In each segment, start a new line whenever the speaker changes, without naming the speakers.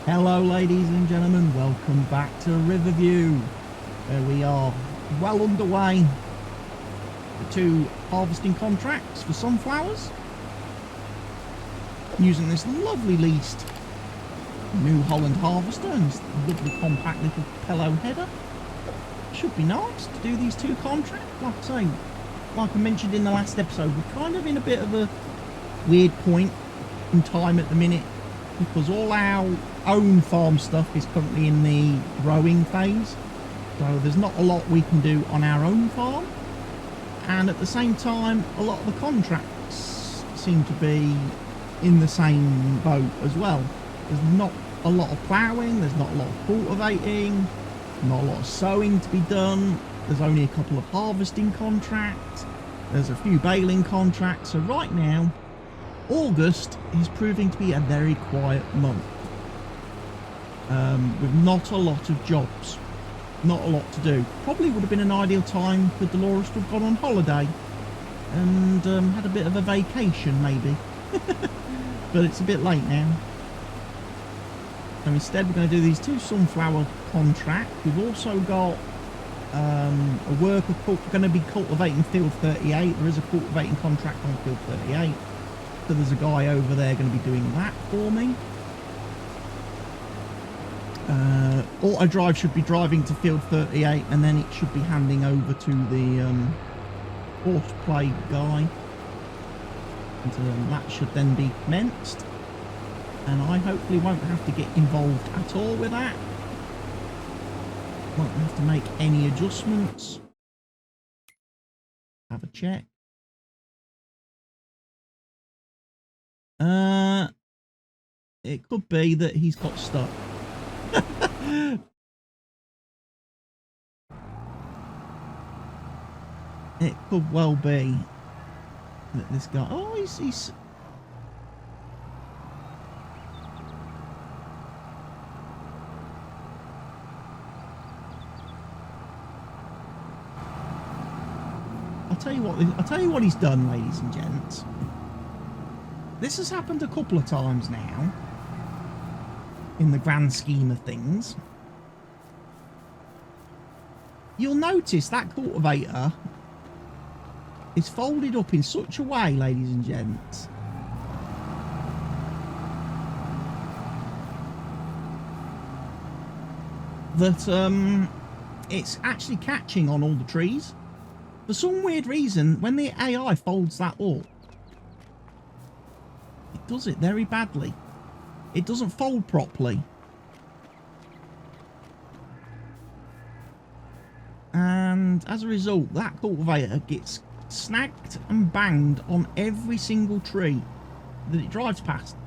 Hello ladies and gentlemen, welcome back to Riverview, where we are well underway. The 2 harvesting contracts for sunflowers, using this lovely leased New Holland harvester and this lovely compact little pillow header. Should be nice to do these 2 contracts. Like I say, like I mentioned in the last episode, we're kind of in a bit of a weird point in time at the minute, because all our own farm stuff is currently in the growing phase, so there's not a lot we can do on our own farm, and at the same time a lot of the contracts seem to be in the same boat as well. There's not a lot of ploughing, there's not a lot of cultivating, not a lot of sowing to be done, there's only a couple of harvesting contracts, there's a few baling contracts. So right now August is proving to be a very quiet month, with not a lot of jobs, not a lot to do. Probably would have been an ideal time for Delores to have gone on holiday and had a bit of a vacation maybe, but it's a bit late now. So instead we're going to do these 2 sunflower contracts. We've also got a worker going to be cultivating field 38. There is a cultivating contract on field 38. So there's a guy over there going to be doing that for me. Auto drive should be driving to field 38, and then it should be handing over to the horseplay guy. And that should then be commenced. And I hopefully won't have to get involved at all with that. Won't have to make any adjustments. Have a check. It could be that he's got stuck. It could well be that this guy... Oh, he's... I'll tell you what he's done, ladies and gents. This has happened a couple of times now, in the grand scheme of things. You'll notice that cultivator is folded up in such a way, ladies and gents, that it's actually catching on all the trees. For some weird reason, when the AI folds that up, it does it very badly. It doesn't fold properly. And as a result, that cultivator gets snagged and banged on every single tree that it drives past.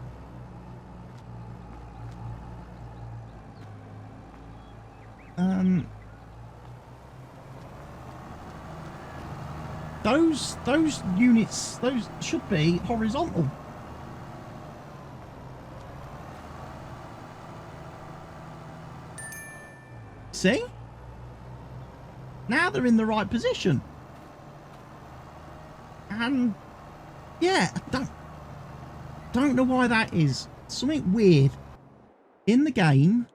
Those units, those should be horizontal. See? Now they're in the right position. And yeah, don't know why that is. Something weird in the game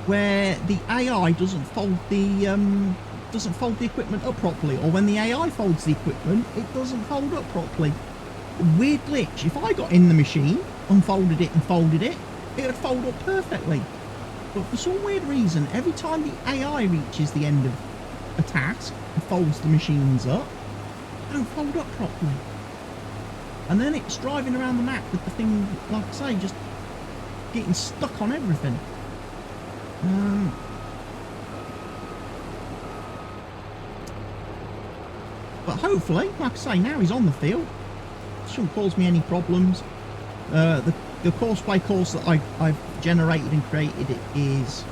where the AI doesn't fold the equipment up properly, or when the AI folds the equipment, it doesn't fold up properly. Weird glitch. If I got in the machine, unfolded it and folded it, it would fold up perfectly. But for some weird reason, every time the AI reaches the end of a task and folds the machines up, they don't fold up properly. And then it's driving around the map with the thing, like I say, just getting stuck on everything. But hopefully, like I say, now he's on the field. Shouldn't cause me any problems. The courseplay course that I've generated and created, it is,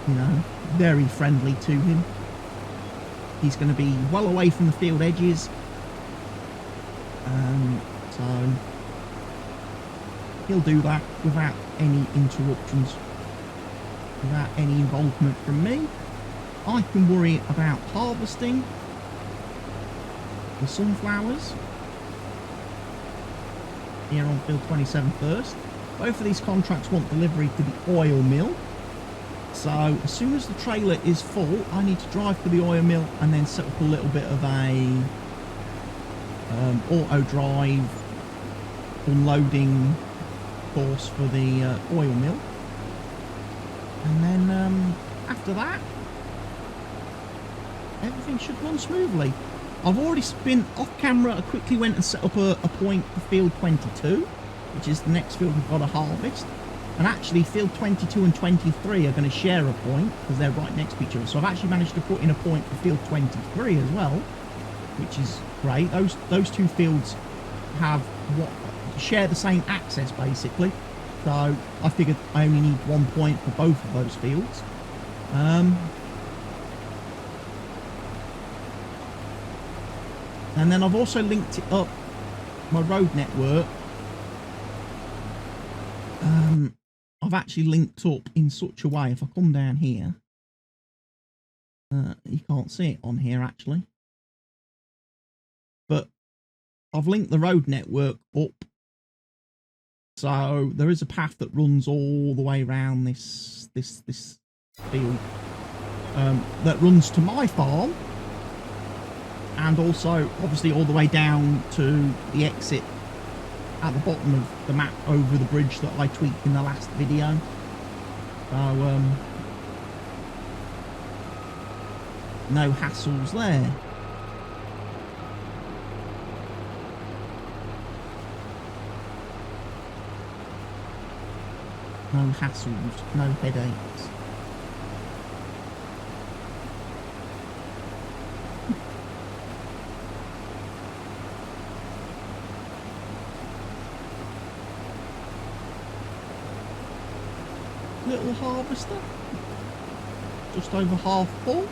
you know, very friendly to him. He's going to be well away from the field edges. So he'll do that without any interruptions, without any involvement from me. I can worry about harvesting the sunflowers here on field 27 first. Both of these contracts want delivery to the oil mill. So as soon as the trailer is full, I need to drive to the oil mill and then set up a little bit of a auto drive unloading course for the oil mill. And then after that, everything should run smoothly. I've already been off camera. I quickly went and set up a point for field 22, which is the next field we've got to harvest. And actually field 22 and 23 are going to share a point because they're right next to each other. So I've actually managed to put in a point for field 23 as well, which is great. Those two fields have share the same access basically. So I figured I only need 1 point for both of those fields. And then I've also linked it up my road network. I've actually linked up in such a way, if I come down here, you can't see it on here actually, but I've linked the road network up. So there is a path that runs all the way around this field, that runs to my farm, and also obviously all the way down to the exit at the bottom of the map over the bridge that I tweaked in the last video. So no hassles there. No hassles, no headaches. Little harvester, just over half full,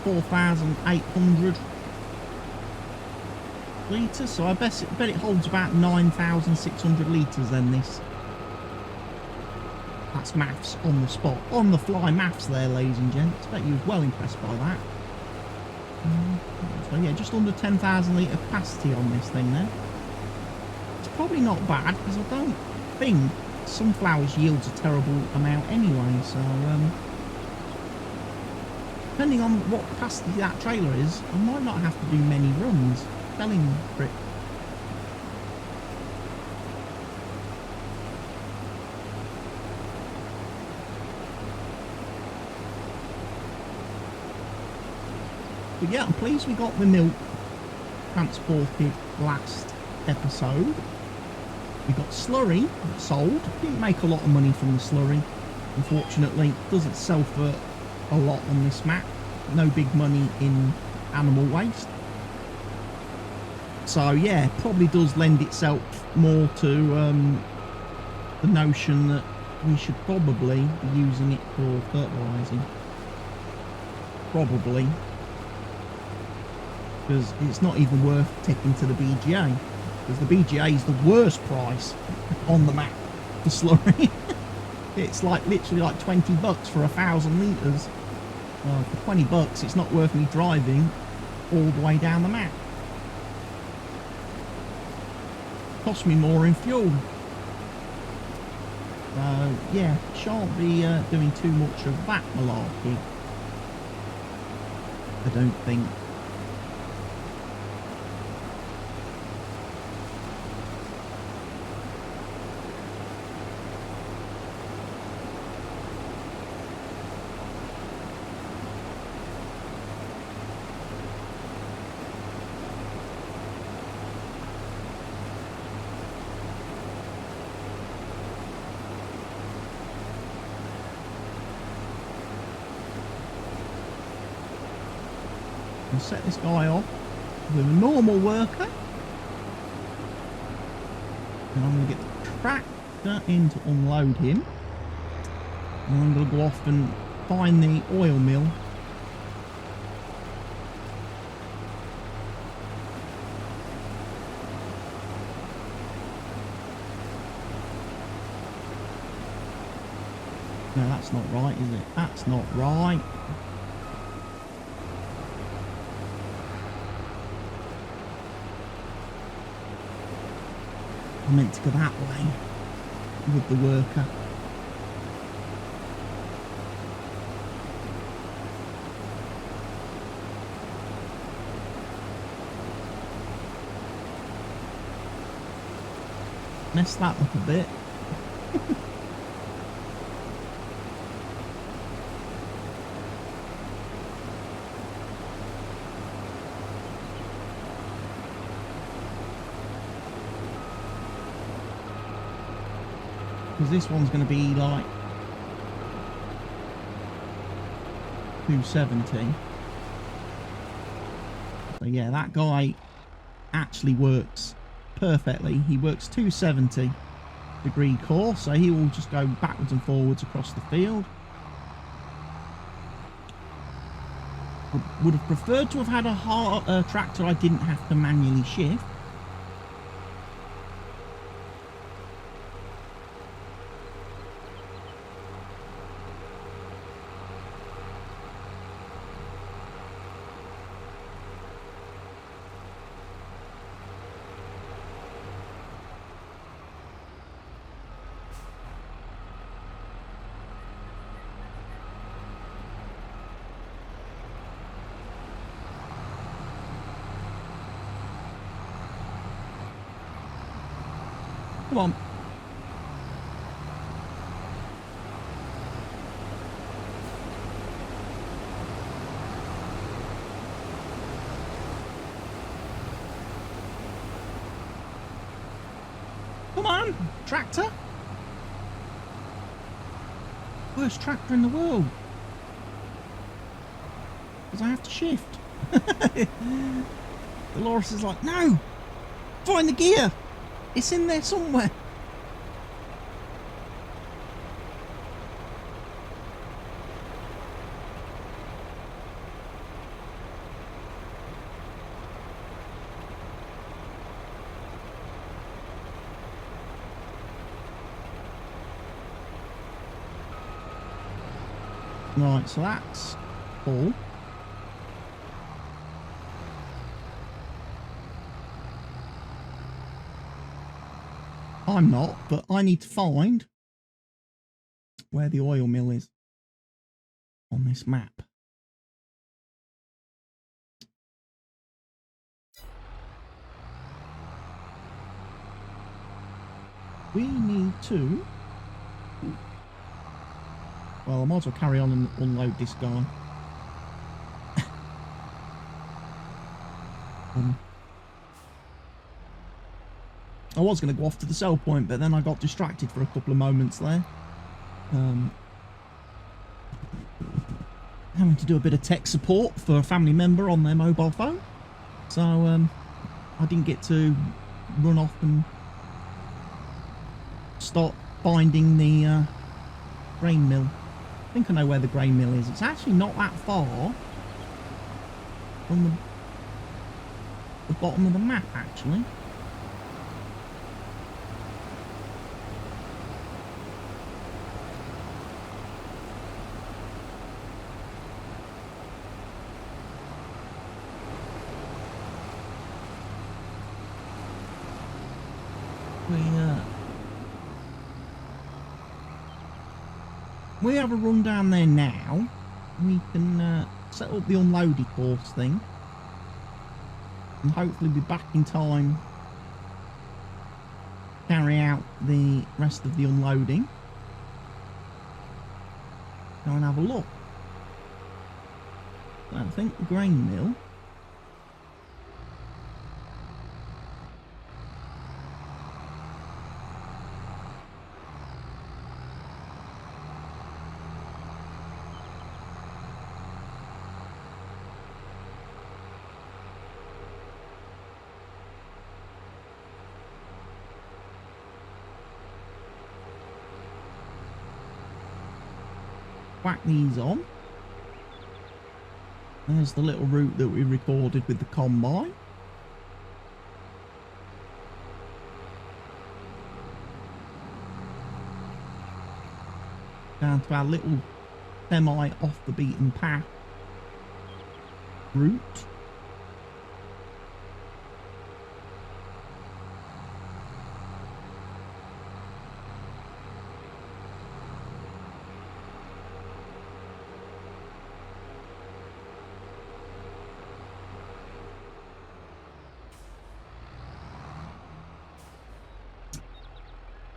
4,800 litres, so I bet it holds about 9,600 litres then this. That's maths on the spot, on the fly maths there, ladies and gents. Bet you was well impressed by that. So yeah, just under 10,000 litre capacity on this thing then. It's probably not bad because I don't think sunflowers yields a terrible amount anyway, so depending on what capacity that trailer is, I might not have to do many runs selling for it. But yeah, I'm pleased we got the milk transported last episode. We got slurry sold. Didn't make a lot of money from the slurry, unfortunately. Doesn't sell for a lot on this map. No big money in animal waste. So yeah, probably does lend itself more to the notion that we should probably be using it for fertilising. Probably. Because it's not even worth taking to the BGA. Because the BGA is the worst price on the map for slurry. It's like literally like 20 bucks for 1,000 litres. For 20 bucks, it's not worth me driving all the way down the map. Cost me more in fuel. So yeah, shan't be doing too much of that malarkey, I don't think. And set this guy off with a normal worker, and I'm going to get the tractor in to unload him, and I'm going to go off and find the oil mill. No, that's not right, is it? That's not right. I meant to go that way with the worker. Messed that up a bit. Because this one's going to be like 270. So yeah, that guy actually works perfectly. He works 270-degree course, so he will just go backwards and forwards across the field. Would have preferred to have had a tractor I didn't have to manually shift. Come on. Come on, tractor. Worst tractor in the world. Because I have to shift. Delores is like, no! Find the gear! It's in there somewhere. Right, so that's all. I'm not, but I need to find where the oil mill is on this map. We need to... Well, I might as well carry on and unload this guy. I was going to go off to the sell point, but then I got distracted for a couple of moments there. Having to do a bit of tech support for a family member on their mobile phone. So I didn't get to run off and start finding the grain mill. I think I know where the grain mill is. It's actually not that far from the bottom of the map, actually. We have a run down there now. We can set up the unloading course thing and hopefully be back in time to carry out the rest of the unloading. Go and have a look. So I think the grain mill. Whack these on. There's the little route that we recorded with the combine. Down to our little semi off the beaten path route.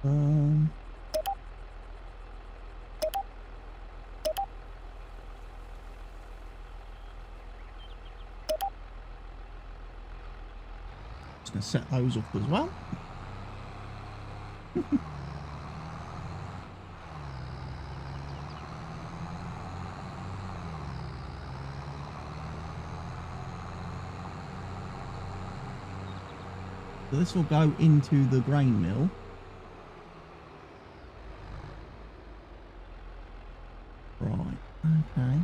Um, just going to set those up as well. So this will go into the grain mill. Right, okay.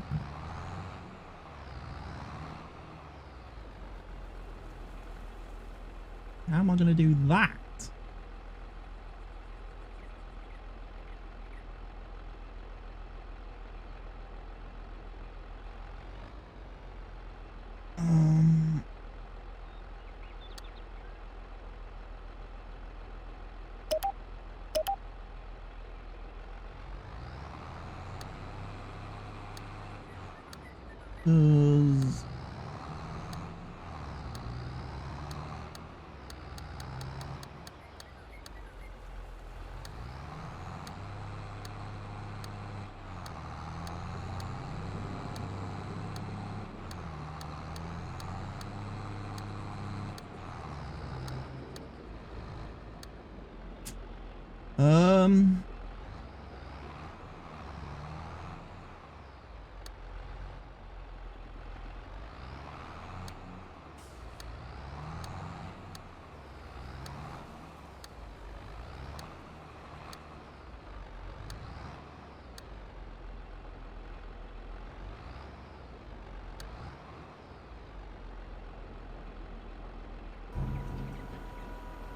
How am I going to do that? Because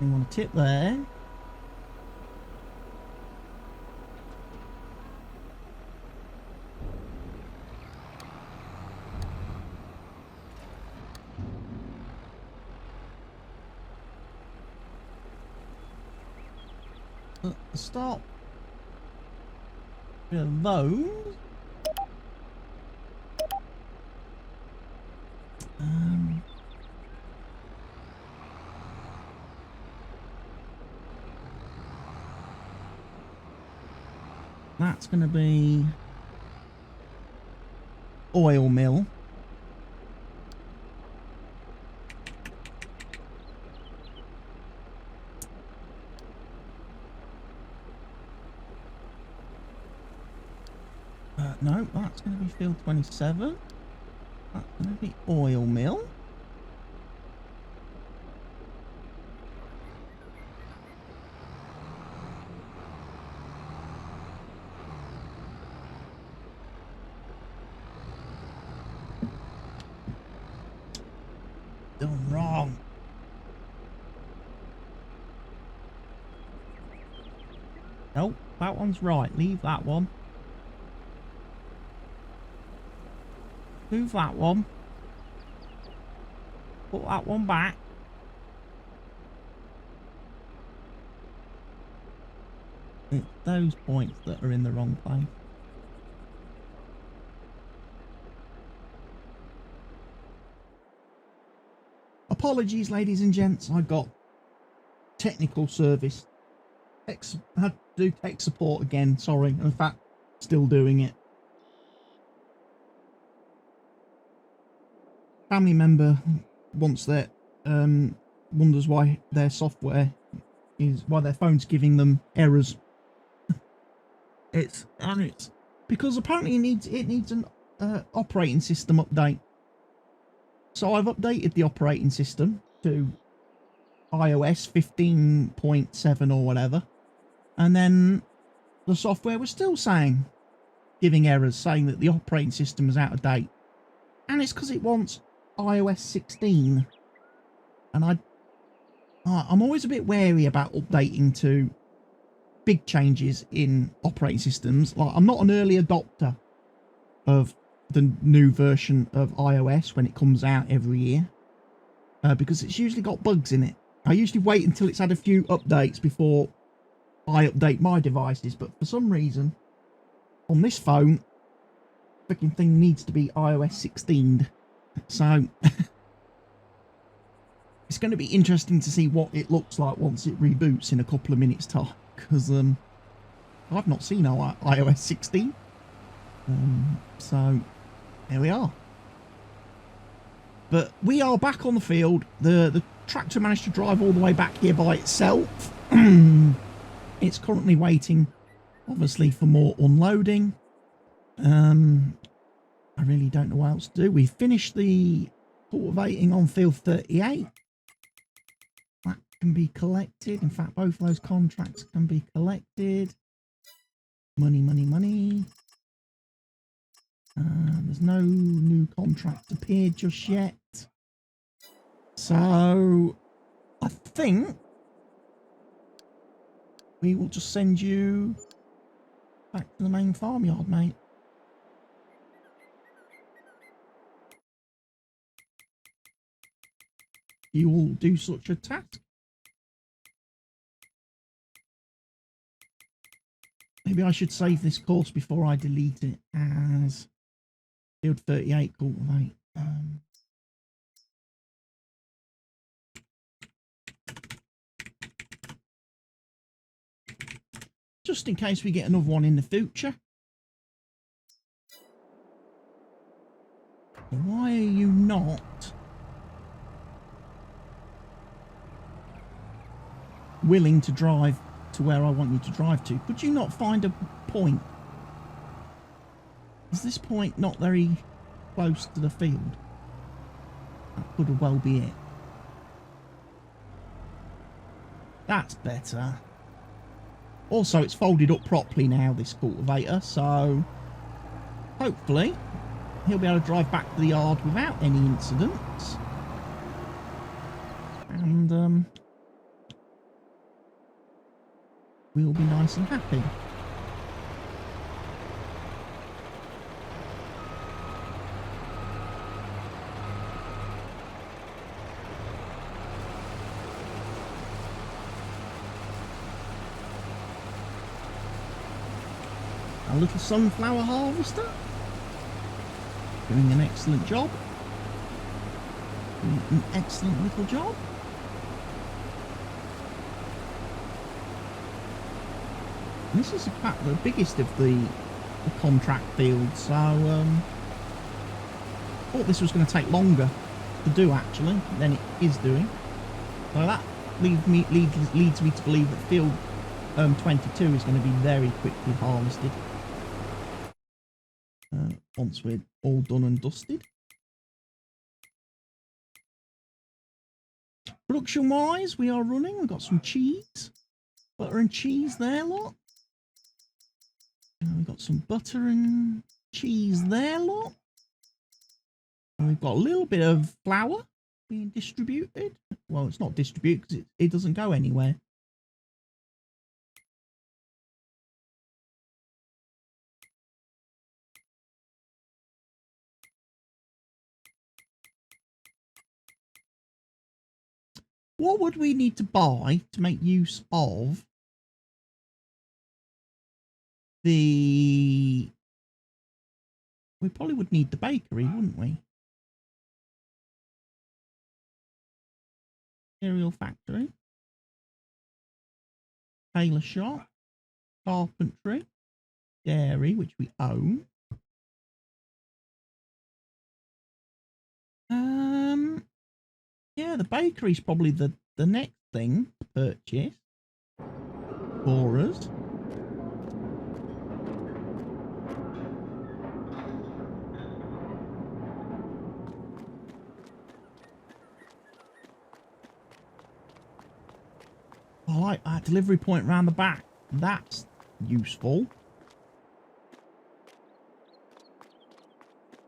you want a tip there. Stop with those. That's going to be oil mill. No, that's going to be field 27. That's going to be oil mill. Done wrong. Nope, that one's right. Leave that one. Move that one. Put that one back. It's those points that are in the wrong place. Apologies, ladies and gents. I got technical service. Had to do tech support again. Sorry. In fact, still doing it. Family member wants that, wonders why their software is, why their phone's giving them errors. It's because apparently it needs an operating system update. So I've updated the operating system to iOS 15.7 or whatever, and then the software was still giving errors, saying that the operating system is out of date, and it's because it wants iOS 16, and I'm always a bit wary about updating to big changes in operating systems. Like, I'm not an early adopter of the new version of iOS when it comes out every year, because it's usually got bugs in it. I usually wait until it's had a few updates before I update my devices, but for some reason on this phone, freaking thing needs to be iOS 16. So it's going to be interesting to see what it looks like once it reboots in a couple of minutes time. because I've not seen iOS 16. So there we are. But we are back on the field. The tractor managed to drive all the way back here by itself. It's currently waiting, obviously, for more unloading. I really don't know what else to do. We finished the cultivating on field 38. That can be collected. In fact, both of those contracts can be collected. Money, money, money. There's no new contract appeared just yet. So I think we will just send you back to the main farmyard, mate. You will do such a task. Maybe I should save this course before I delete it as field 38 cultivate. Just in case we get another one in the future. Why are you not willing to drive to where I want you to drive to? Could you not find a point? Is this point not very close to the field? That could well be it. That's better. Also, it's folded up properly now, this cultivator, so hopefully he'll be able to drive back to the yard without any incidents. And we'll be nice and happy. Our little sunflower harvester doing an excellent job. Doing an excellent little job. And this is in fact the biggest of the contract fields, so I thought this was going to take longer to do actually than it is doing. So that leads me to believe that field 22 is going to be very quickly harvested once we're all done and dusted. Production wise, we are running. We've got some cheese, butter and cheese there, lot. And we've got some butter and cheese there, lot. And we've got a little bit of flour being distributed. Well, it's not distributed because it doesn't go anywhere. What would we need to buy to make use of the... We probably would need the bakery, wouldn't we? Cereal factory. Tailor shop. Carpentry. Dairy, which we own. Yeah, the bakery's probably the next thing to purchase for us. I like that delivery point round the back. That's useful.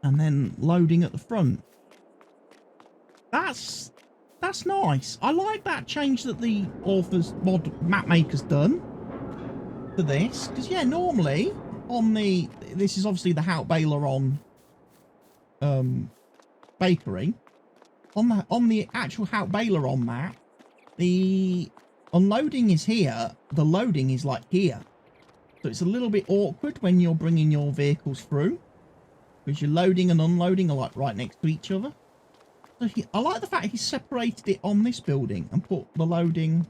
And then loading at the front. That's nice. I like that change that the author's map maker's done for this. Because yeah, normally on the... This is obviously the Hout Baler on bakery. On the actual Hout Baler on map, the unloading is here. The loading is like here. So it's a little bit awkward when you're bringing your vehicles through. Because your loading and unloading are like right next to each other. So I like the fact he separated it on this building and put the loading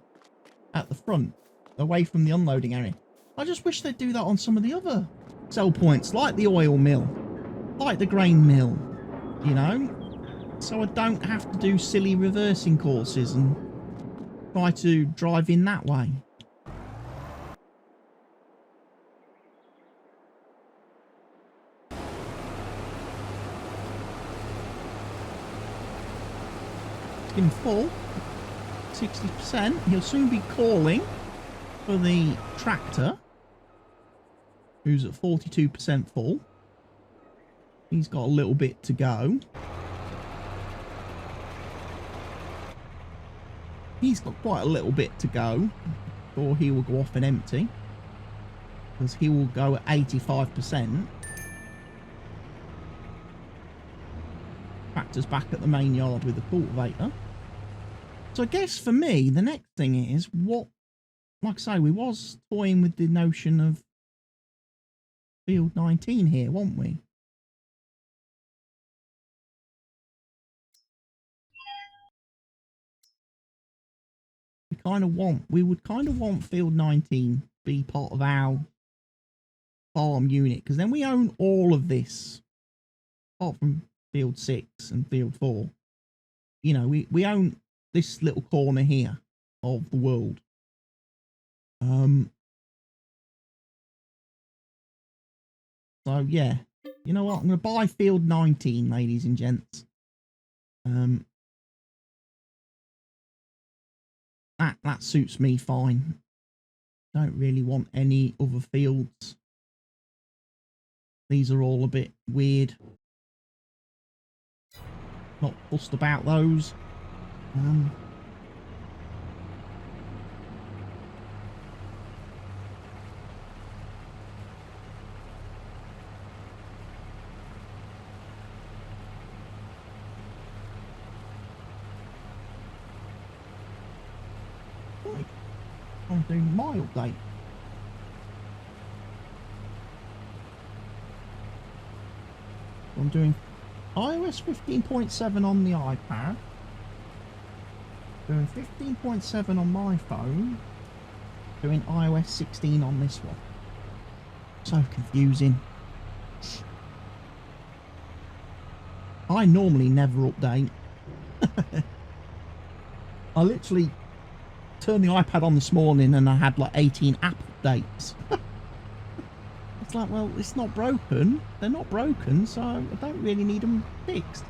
at the front. away from the unloading area. I just wish they'd do that on some of the other sell points, like the oil mill, like the grain mill, you know? So I don't have to do silly reversing courses and try to drive in that way. In full, 60%. He'll soon be calling for the tractor, who's at 42% full. He's got a little bit to go. He's got quite a little bit to go before he will go off and empty, because he will go at 85%. Tractor's back at the main yard with the cultivator. So I guess for me, the next thing is what, like I say, we was toying with the notion of field 19 here, weren't we? We would kind of want field 19 be part of our farm unit, because then we own all of this, apart from field 6 and field 4. You know, we own this little corner here of the world. So yeah, you know what? I'm going to buy field 19, ladies and gents. That suits me fine. Don't really want any other fields. These are all a bit weird. Not fussed about those. I'm doing my update. I'm doing iOS 15.7 on the iPad, doing 15.7 on my phone, doing iOS 16 on this one. So confusing. I normally never update. I literally turned the iPad on this morning and I had like 18 app updates. It's like, well, it's not broken. They're not broken, so I don't really need them fixed.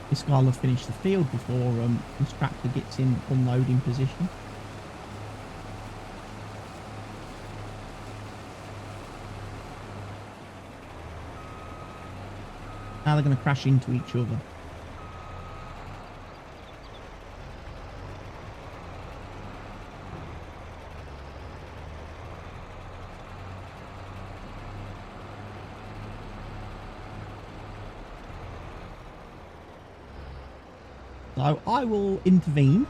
This guy will finish the field before this tractor gets in unloading position. Now they're going to crash into each other. So I will intervene.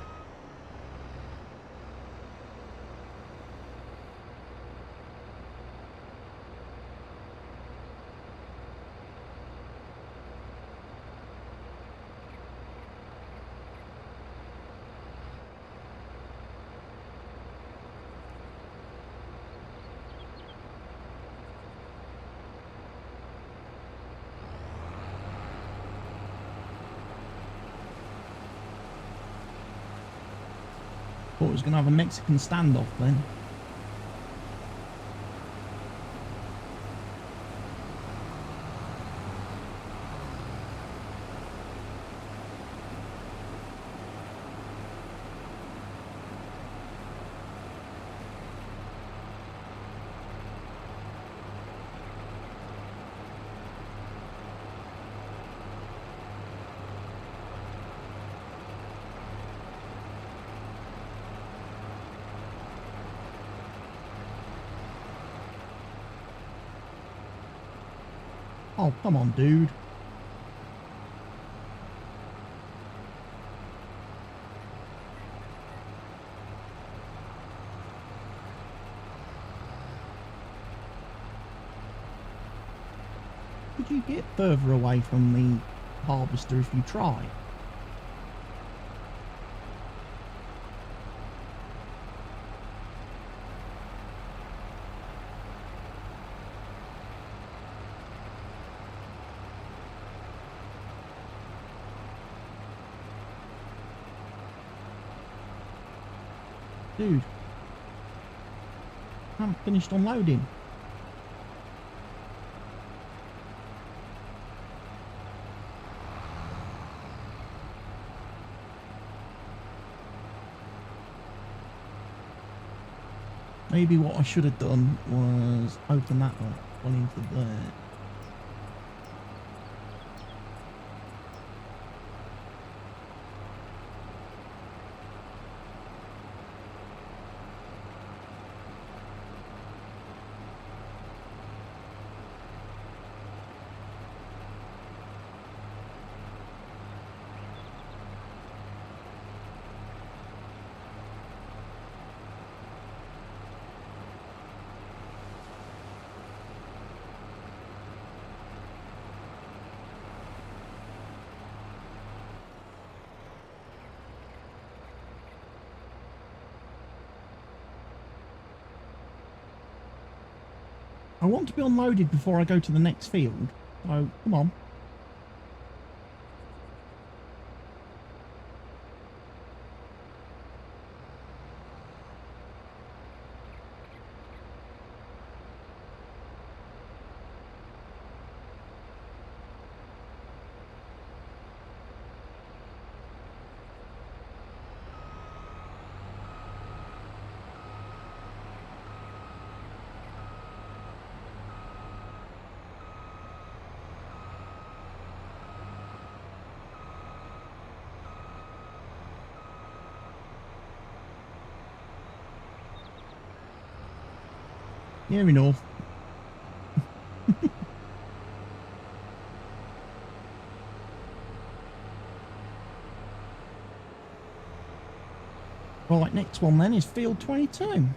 Thought it was going to have a Mexican standoff then. Oh, come on, dude. Could you get further away from the harvester if you try? Dude, I haven't finished unloading. Maybe what I should have done was open that one into there. I want to be unloaded before I go to the next field, so come on. Near enough. Right, next one then is field 22.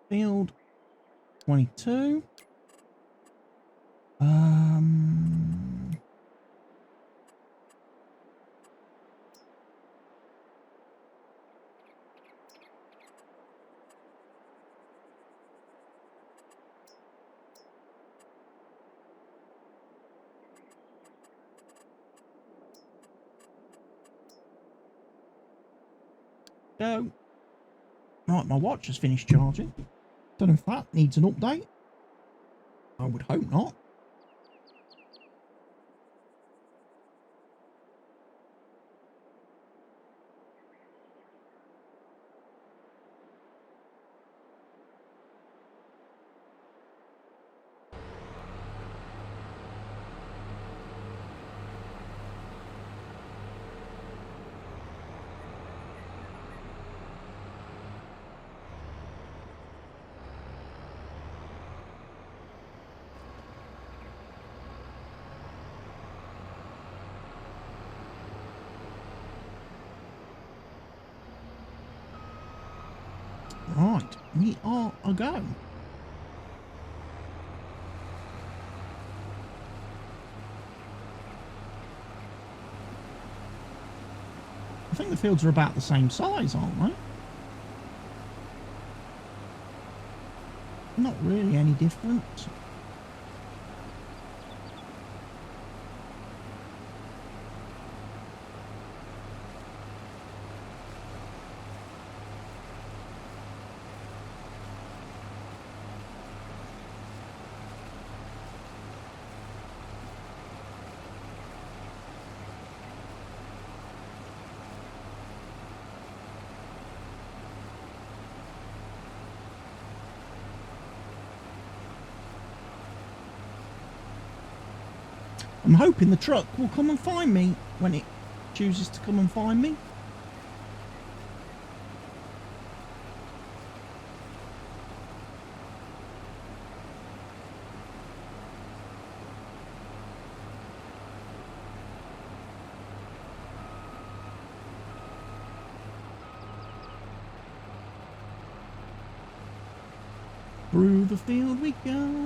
Field 22. Go. Right, my watch has finished charging. Don't know if that needs an update. I would hope not. Right, we are a go. I think the fields are about the same size, aren't they? Not really any different. I'm hoping the truck will come and find me when it chooses to come and find me. Through the field we go.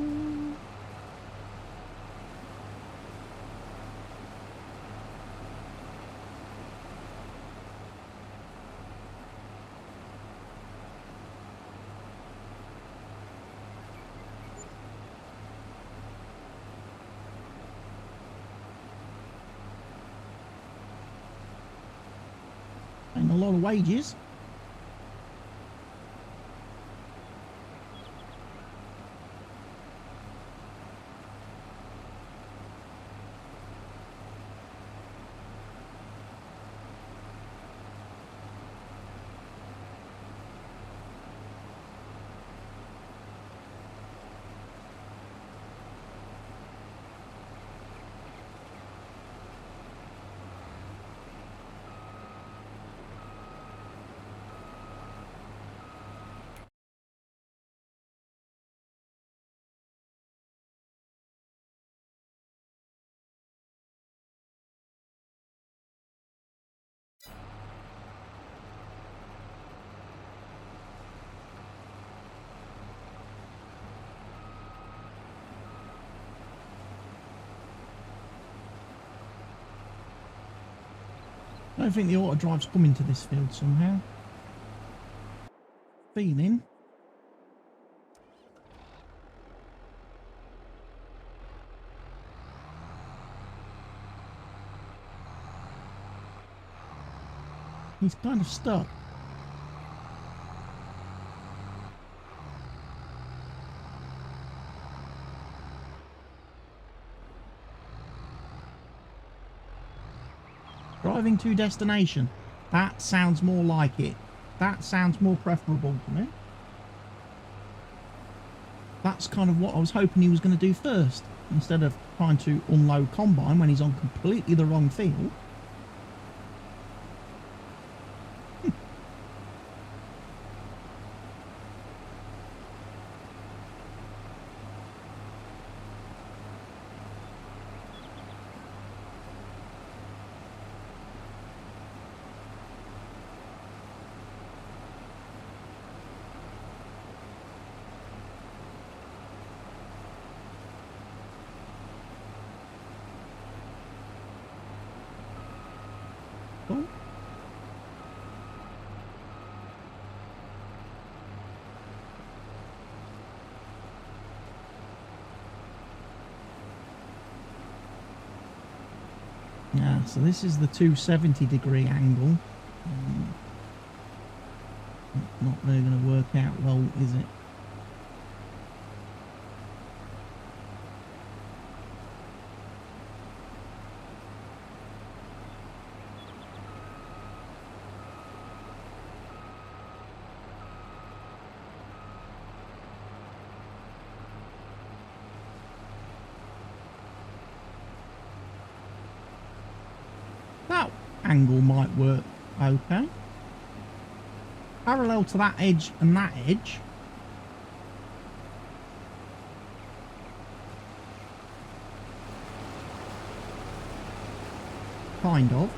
Ain't a lot of wages. I don't think the auto drive's coming to this field somehow. Feeling. He's kind of stuck. Driving to destination. That sounds more like it. That sounds more preferable to me. That's kind of what I was hoping he was going to do first. Instead of trying to unload combine when he's on completely the wrong field. Cool. Yeah, so this is the 270-degree angle. Not really going to work out well, is it? That angle might work okay. Parallel to that edge and that edge. Kind of.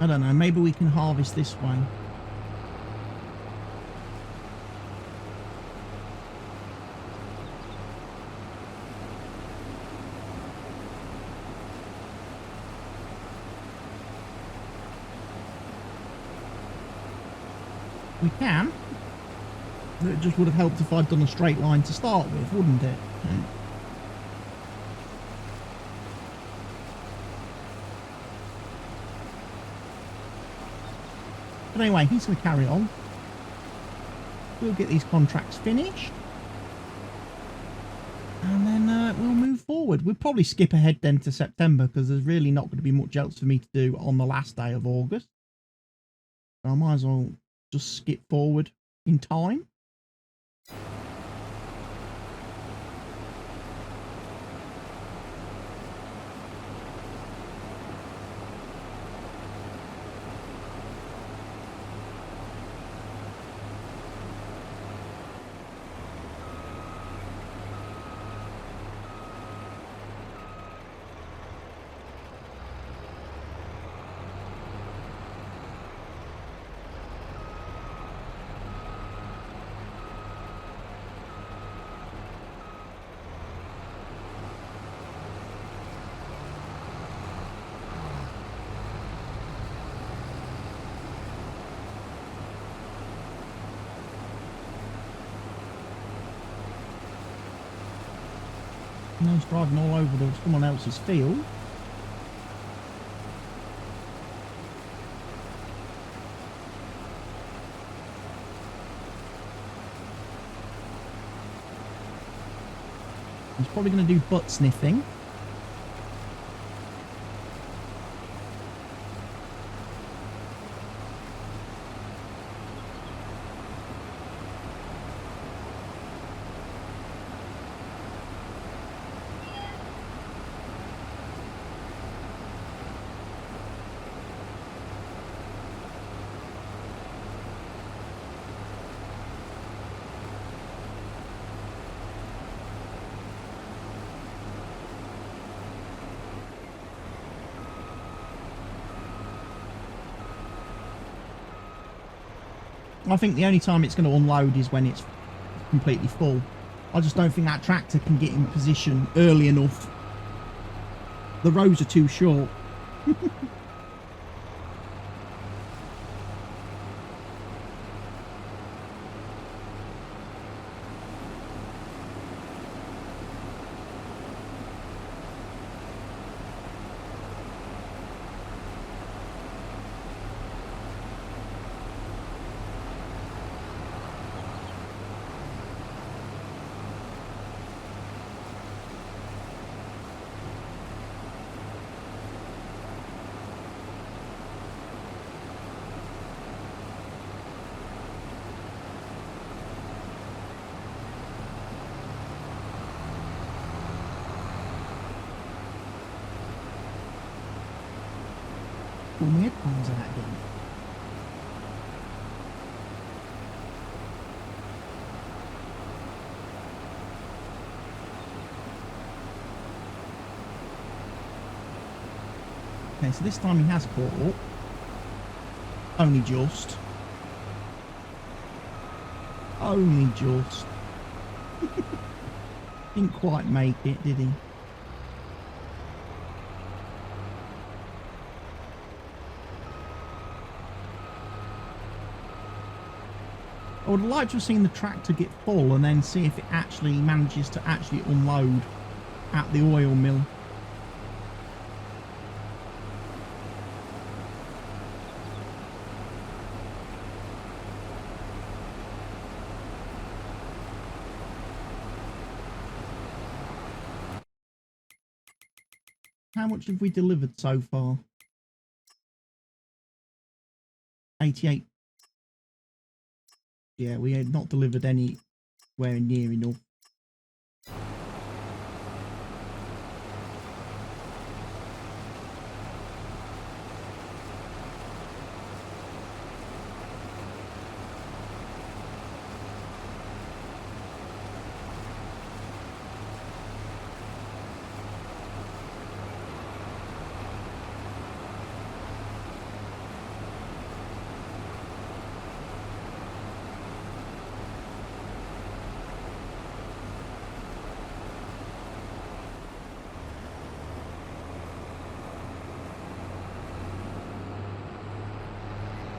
I don't know, maybe we can harvest this way. We can. It just would have helped if I'd done a straight line to start with, wouldn't it? But anyway, he's going to carry on. We'll get these contracts finished. And then we'll move forward. We'll probably skip ahead then to September because there's really not going to be much else for me to do on the last day of August. So I might as well just skip forward in time. And he's driving all over someone else's field. He's probably going to do butt sniffing. I think the only time it's going to unload is when it's completely full. I just don't think that tractor can get in position early enough. The rows are too short. Pull my headphones out again. Okay, so this time he has caught up. Only just. Only just. Didn't quite make it, did he? I would like to have seen the tractor get full and then see if it actually manages to actually unload at the oil mill. How much have we delivered so far? 88. Yeah, we had not delivered anywhere near enough.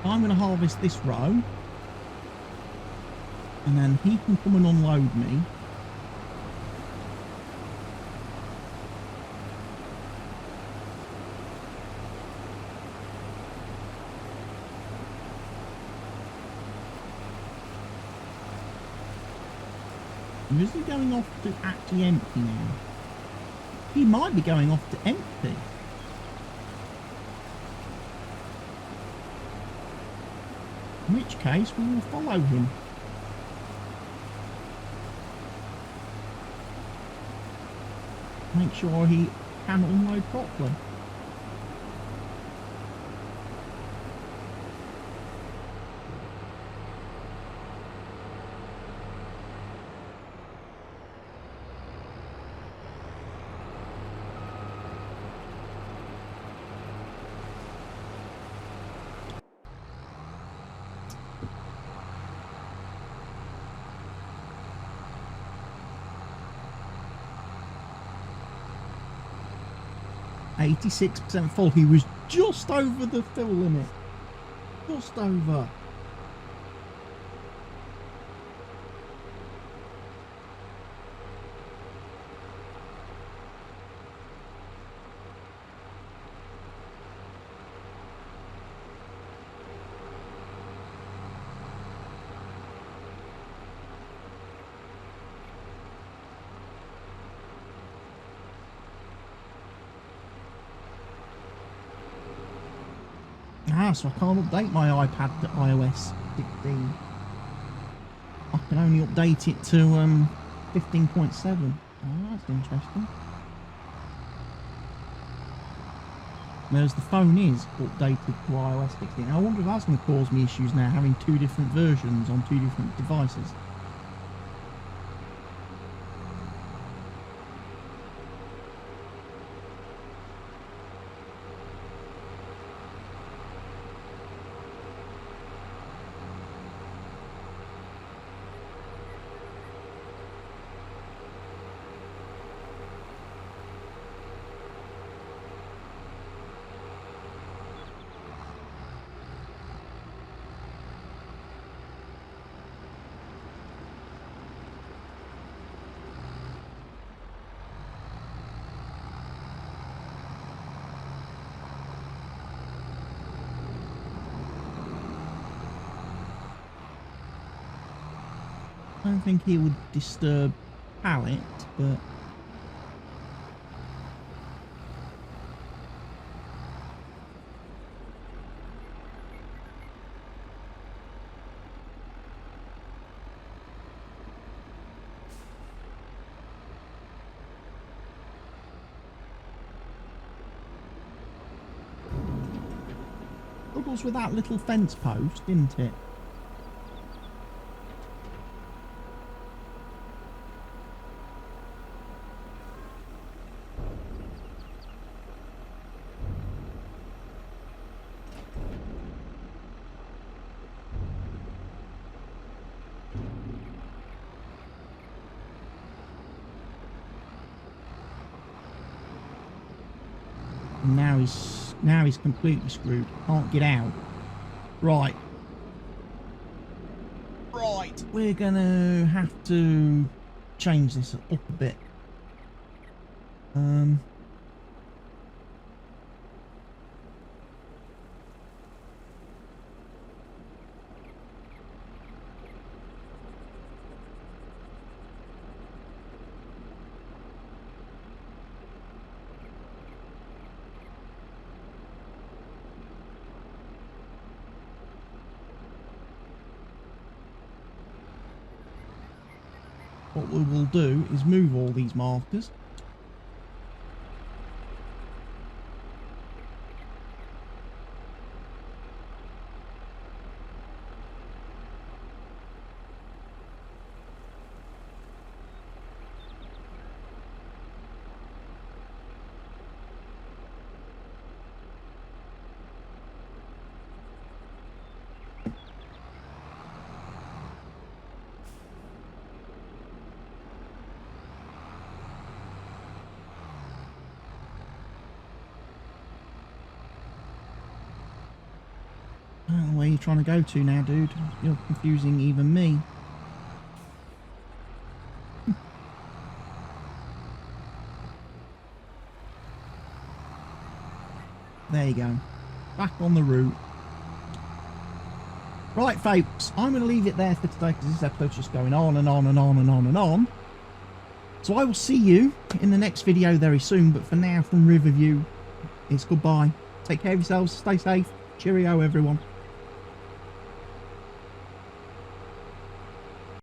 I'm going to harvest this row. And then he can come and unload me. And is he going off to actually empty now? He might be going off to empty. In which case, we will follow him. Make sure he can unload properly. %86 full. He was just over the fill limit. Just over. So I can't update my iPad to iOS 16. I can only update it to 15.7. Oh, that's interesting. Whereas the phone is updated to iOS 16. I wonder if that's going to cause me issues now, having two different versions on two different devices. I don't think he would disturb pallet, but struggles with that little fence post, didn't it? Now he's completely screwed. Can't get out. Right. We're gonna have to change this up a bit. What we will do is move all these markers. Where are you trying to go to now, dude? You're confusing even me. There you go. Back on the route. Right, folks, I'm going to leave it there for today because this episode's just going on and on and on and on and on. So I will see you in the next video very soon, but for now from Riverview, it's goodbye. Take care of yourselves, stay safe, cheerio everyone.